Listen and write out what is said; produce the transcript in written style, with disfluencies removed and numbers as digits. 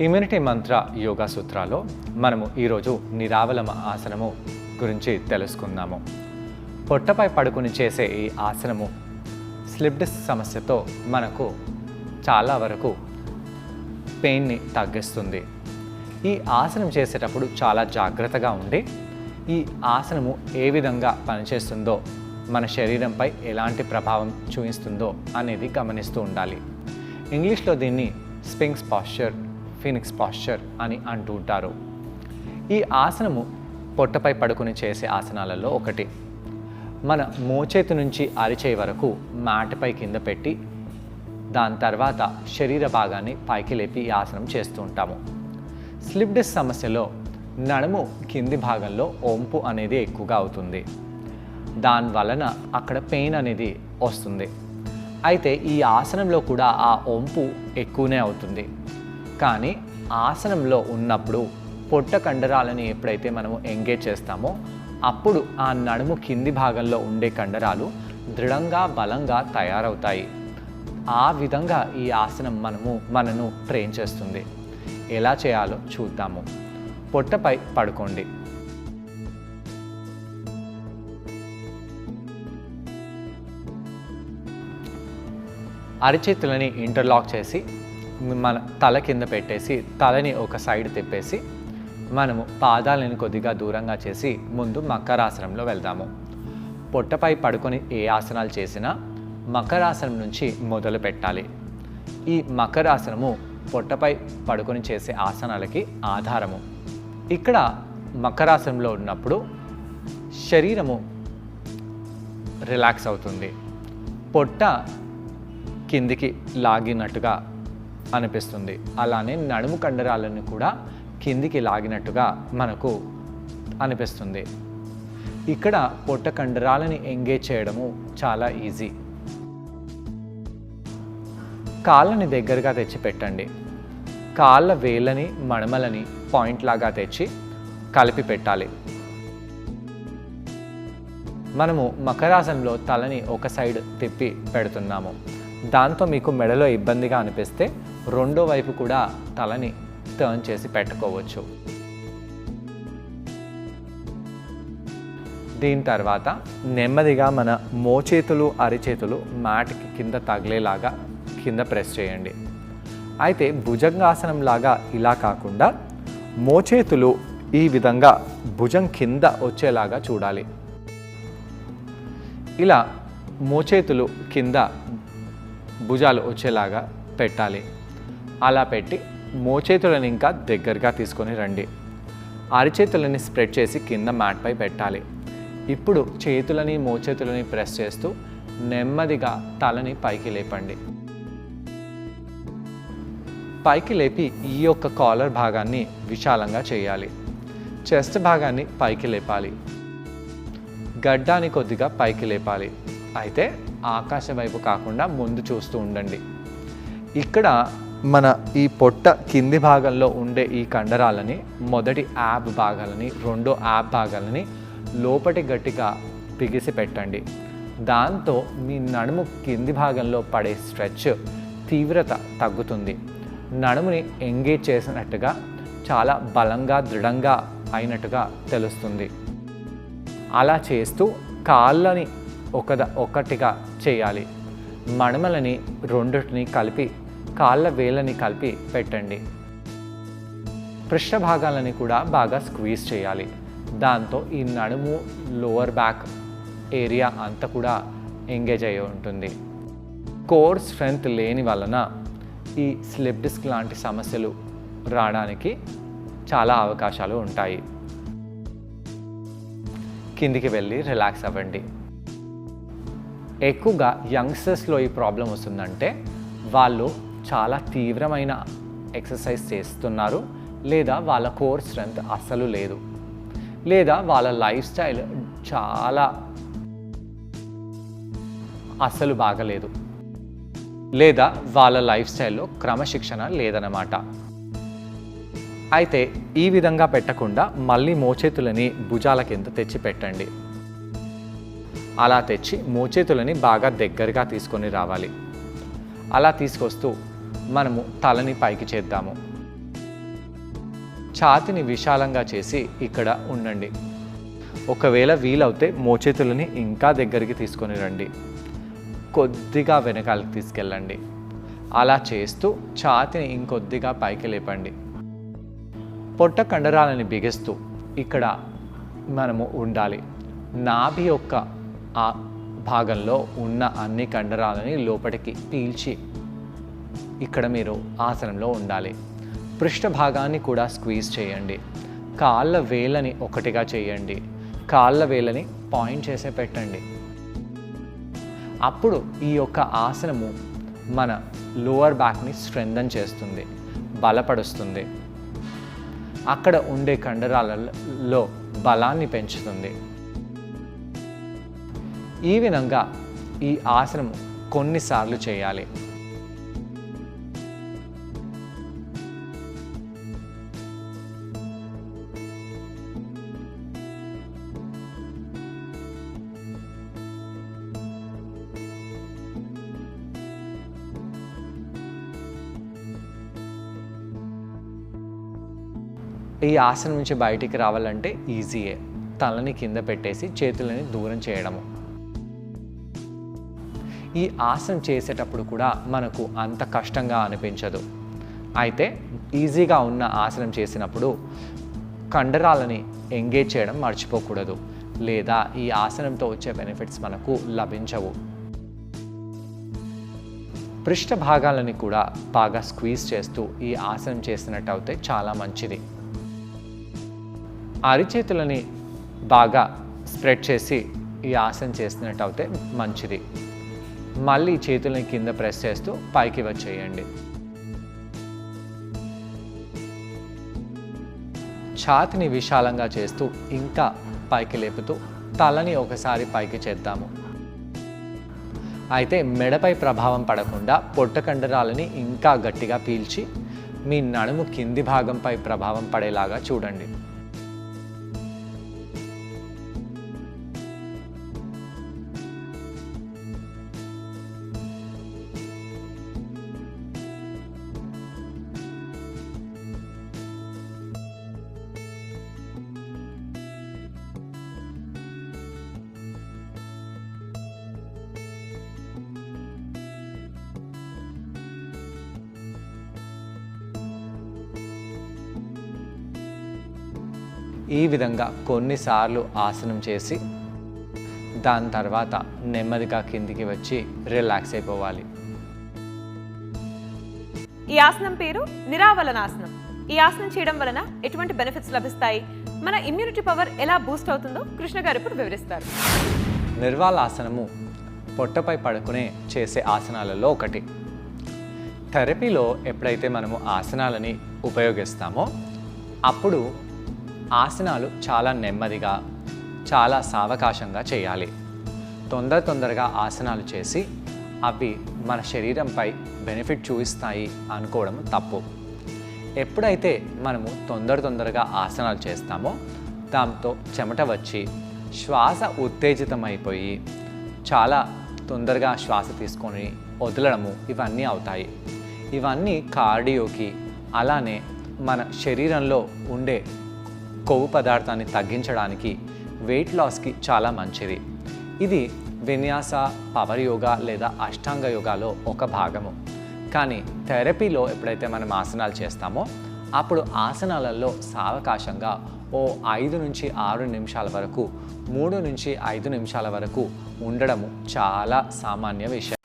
Immunity మంత్ర యోగా సూత్రాలో మనము ఈరోజు నిరావలమ ఆసనము గురించి తెలుసుకుందాము. పొట్టపై పడుకుని చేసే ఈ ఆసనము స్లిప్ డిస్క్ సమస్యతో మనకు చాలా వరకు పెయిన్ని తగ్గిస్తుంది. ఈ ఆసనం చేసేటప్పుడు చాలా జాగ్రత్తగా ఉండి ఈ ఆసనము ఏ విధంగా పనిచేస్తుందో, మన శరీరంపై ఎలాంటి ప్రభావం చూపిస్తుందో అనేది గమనిస్తూ ఉండాలి. ఇంగ్లీష్లో దీన్ని స్ఫింక్స్ పాస్చర్, ఫీనిక్స్ పాస్చర్ అని అంటూ ఉంటారు. ఈ ఆసనము పొట్టపై పడుకుని చేసే ఆసనాలలో ఒకటి. మన మోచేతి నుంచి అరిచేయి వరకు మ్యాట్పై కింద పెట్టి దాని తర్వాత శరీర భాగాన్ని పైకి లేపి ఈ ఆసనం చేస్తూ ఉంటాము. స్లిప్ డిస్క్ సమస్యలో నడుము కింది భాగంలో ఒంపు అనేది ఎక్కువగా అవుతుంది. దాని వలన అక్కడ పెయిన్ అనేది వస్తుంది. అయితే ఈ ఆసనంలో కూడా ఆ ఒంపు ఎక్కువనే అవుతుంది. కానీ ఆసనంలో ఉన్నప్పుడు పొట్ట కండరాలని ఎప్పుడైతే మనము ఎంగేజ్ చేస్తామో అప్పుడు ఆ నడుము కింది భాగంలో ఉండే కండరాలు దృఢంగా బలంగా తయారవుతాయి. ఆ విధంగా ఈ ఆసనం మనను ట్రైన్ చేస్తుంది. ఎలా చేయాలో చూద్దాము. పొట్టపై పడుకోండి. అరిచేతులని ఇంటర్లాక్ చేసి మన తల కింద పెట్టేసి తలని ఒక సైడ్ తిప్పేసి మనము పాదాలను కొద్దిగా దూరంగా చేసి ముందు మకరాసనంలో వెళ్దాము. పొట్టపై పడుకొని ఏ ఆసనాలు చేసినా మకరాసనం నుంచి మొదలు పెట్టాలి. ఈ మకరాసనము పొట్టపై పడుకొని చేసే ఆసనాలకి ఆధారము. ఇక్కడ మకరాసనంలో ఉన్నప్పుడు శరీరము రిలాక్స్ అవుతుంది. పొట్ట కిందికి లాగినట్టుగా అనిపిస్తుంది. అలానే నడుము కండరాలను కూడా కిందికి లాగినట్టుగా మనకు అనిపిస్తుంది. ఇక్కడ పొట్ట కండరాలని ఎంగేజ్ చేయడము చాలా ఈజీ. కాళ్ళని దగ్గరగా తెచ్చి పెట్టండి. కాళ్ళ వేళ్ళని మడమలని పాయింట్ లాగా తెచ్చి కలిపి పెట్టాలి. మనము మకరాసనంలో తలని ఒక సైడ్ తిప్పి పెడుతున్నాము. దాంతో మీకు మెడలో ఇబ్బందిగా అనిపిస్తే రెండో వైపు కూడా తలని టర్న్ చేసి పెట్టుకోవచ్చు. దీని తర్వాత నెమ్మదిగా మన మోచేతులు అరిచేతులు మ్యాట్కి కింద తగిలేలాగా కింద ప్రెస్ చేయండి. అయితే భుజంగాసనం లాగా ఇలా కాకుండా మోచేతులు ఈ విధంగా భుజం కింద వచ్చేలాగా చూడాలి. ఇలా మోచేతులు కింద భుజాలు వచ్చేలాగా పెట్టాలి. అలా పెట్టి మోచేతులను ఇంకా దగ్గరగా తీసుకొని రండి. అరిచేతులని స్ప్రెడ్ చేసి కింద మ్యాట్పై పెట్టాలి. ఇప్పుడు చేతులని మోచేతులని ప్రెస్ చేస్తూ నెమ్మదిగా తలని పైకి లేపండి. పైకి లేపి ఈ యొక్క కాలర్ భాగాన్ని విశాలంగా చేయాలి. చెస్ట్ భాగాన్ని పైకి లేపాలి. గడ్డాన్ని కొద్దిగా పైకి లేపాలి. అయితే ఆకాశం వైపు కాకుండా ముందు చూస్తూ ఉండండి. ఇక్కడ మన ఈ పొట్ట కింది భాగంలో ఉండే ఈ కండరాలని మొదటి యాబ్ భాగాలని రెండో యాబ్ భాగాలని లోపటి గట్టిగా బిగిసి పెట్టండి. దాంతో మీ నడుము కింది భాగంలో పడే స్ట్రెచ్ తీవ్రత తగ్గుతుంది. నడుముని ఎంగేజ్ చేసినట్టుగా చాలా బలంగా దృఢంగా అయినట్టుగా తెలుస్తుంది. అలా చేస్తూ కాళ్ళని ఒకటిగా చేయాలి. మడమలని రెండుని కలిపి కాళ్ళ వేళ్ళని కలిపి పెట్టండి. పృష్ఠభాగాలని కూడా బాగా స్క్వీజ్ చేయాలి. దాంతో ఈ నడుము లోవర్ బ్యాక్ ఏరియా అంతా కూడా ఎంగేజ్ అయి ఉంటుంది. కోర్ స్ట్రెంగ్త్ లేని వలన ఈ స్లిప్ డిస్క్ లాంటి సమస్యలు రావడానికి చాలా అవకాశాలు ఉంటాయి. కిందికి వెళ్ళి రిలాక్స్ అవ్వండి. ఎక్కువగా యంగ్స్టర్స్లో ఈ ప్రాబ్లం వస్తుందంటే వాళ్ళు చాలా తీవ్రమైన ఎక్సర్సైజ్ చేస్తున్నారు, లేదా వాళ్ళ కోర్ స్ట్రెంగ్త్ అస్సలు లేదు, లేదా వాళ్ళ లైఫ్ స్టైల్ చాలా అస్సలు బాగలేదు, లేదా వాళ్ళ లైఫ్ స్టైల్లో క్రమశిక్షణ లేదన్నమాట. అయితే ఈ విధంగా పెట్టకుండా మళ్ళీ మోచేతులని భుజాల కింద తెచ్చి పెట్టండి. అలా తెచ్చి మోచేతులని బాగా దగ్గరగా తీసుకొని రావాలి. అలా తీసుకొస్తూ మనము తలని పైకి చేద్దాము. ఛాతీని విశాలంగా చేసి ఇక్కడ ఉండండి. ఒకవేళ వీలవుతే మోచేతులని ఇంకా దగ్గరికి తీసుకొని రండి. కొద్దిగా వెనకాలకి తీసుకెళ్ళండి. అలా చేస్తూ ఛాతీని ఇంకొద్దిగా పైకి లేపండి. పొట్ట కండరాలని బిగిస్తూ ఇక్కడ మనము ఉండాలి. నాభి యొక్క ఆ భాగంలో ఉన్న అన్ని కండరాలని లోపలికి పీల్చి ఇక్కడ మీరు ఆసనంలో ఉండాలి. పృష్ఠ భాగాన్ని కూడా స్క్వీజ్ చేయండి. కాళ్ళ వేళ్ళని ఒకటిగా చేయండి. కాళ్ళ వేళ్ళని పాయింట్ చేసే పెట్టండి. అప్పుడు ఈ యొక్క ఆసనము మన లోవర్ బ్యాక్ని స్ట్రెంథన్ చేస్తుంది, బలపరుస్తుంది. అక్కడ ఉండే కండరాలలో బలాన్ని పెంచుతుంది. ఈ విధంగా ఈ ఆసనము కొన్నిసార్లు చేయాలి. ఈ ఆసనం నుంచి బయటికి రావాలంటే ఈజీయే. తలని కింద పెట్టేసి చేతులని దూరం చేయడము. ఈ ఆసనం చేసేటప్పుడు కూడా మనకు అంత కష్టంగా అనిపించదు. అయితే ఈజీగా ఉన్న ఆసనం చేసినప్పుడు కండరాలని ఎంగేజ్ చేయడం మర్చిపోకూడదు, లేదా ఈ ఆసనంతో వచ్చే బెనిఫిట్స్ మనకు లభించవు. పృష్ఠ భాగాలని కూడా బాగా స్క్వీజ్ చేస్తూ ఈ ఆసనం చేసినట్టు అయితే చాలా మంచిది. అరిచేతులని బాగా స్ప్రెడ్ చేసి ఈ ఆసనం చేసినట్టు అయితే మంచిది. మళ్ళీ చేతులని కింద ప్రెస్ చేస్తూ పైకి వచ్చేయండి. ఛాతీని విశాలంగా చేస్తూ ఇంకా పైకి లేపుతూ తలని ఒకసారి పైకి చేద్దాము. అయితే మెడపై ప్రభావం పడకుండా పొట్ట కండరాలని ఇంకా గట్టిగా పీల్చి మీ నడుము కింది భాగంపై ప్రభావం పడేలాగా చూడండి. ఈ విధంగా కొన్నిసార్లు ఆసనం చేసి దాని తర్వాత నెమ్మదిగా కిందికి వచ్చి రిలాక్స్ అయిపోవాలి. ఈ ఆసనం పేరు నిరావలనాసనం. ఈ ఆసనం చేయడం వలన ఎటువంటి బెనిఫిట్స్ లభిస్తాయి, మన ఇమ్యూనిటీ పవర్ ఎలా బూస్ట్ అవుతుందో కృష్ణ గారు ఇప్పుడు వివరిస్తారు. నిర్వాలాసనము పొట్టపై పడుకునే చేసే ఆసనాలలో ఒకటి. థెరపీలో ఎప్పుడైతే మనము ఆసనాలని ఉపయోగిస్తామో అప్పుడు ఆసనాలు చాలా నెమ్మదిగా, చాలా సావకాశంగా చేయాలి. తొందరగా ఆసనాలు చేసి అవి మన శరీరంపై బెనిఫిట్ చూపిస్తాయి అనుకోవడం తప్పు. ఎప్పుడైతే మనము తొందరగా ఆసనాలు చేస్తామో దాంతో చెమట వచ్చి శ్వాస ఉత్తేజితమైపోయి చాలా తొందరగా శ్వాస తీసుకొని వదలడము ఇవన్నీ అవుతాయి. ఇవన్నీ కార్డియోకి, అలానే మన శరీరంలో ఉండే కొవ్వు పదార్థాన్ని తగ్గించడానికి, వెయిట్ లాస్కి చాలా మంచిది. ఇది విన్యాస, పవర్ యోగా లేదా అష్టాంగ యోగాలో ఒక భాగము. కానీ థెరపీలో ఎప్పుడైతే మనం ఆసనాలు చేస్తామో అప్పుడు ఆసనాలలో సావకాశంగా 5 నుంచి 6 నిమిషాల వరకు, 3 నుంచి 5 నిమిషాల వరకు ఉండడము చాలా సామాన్య విషయం.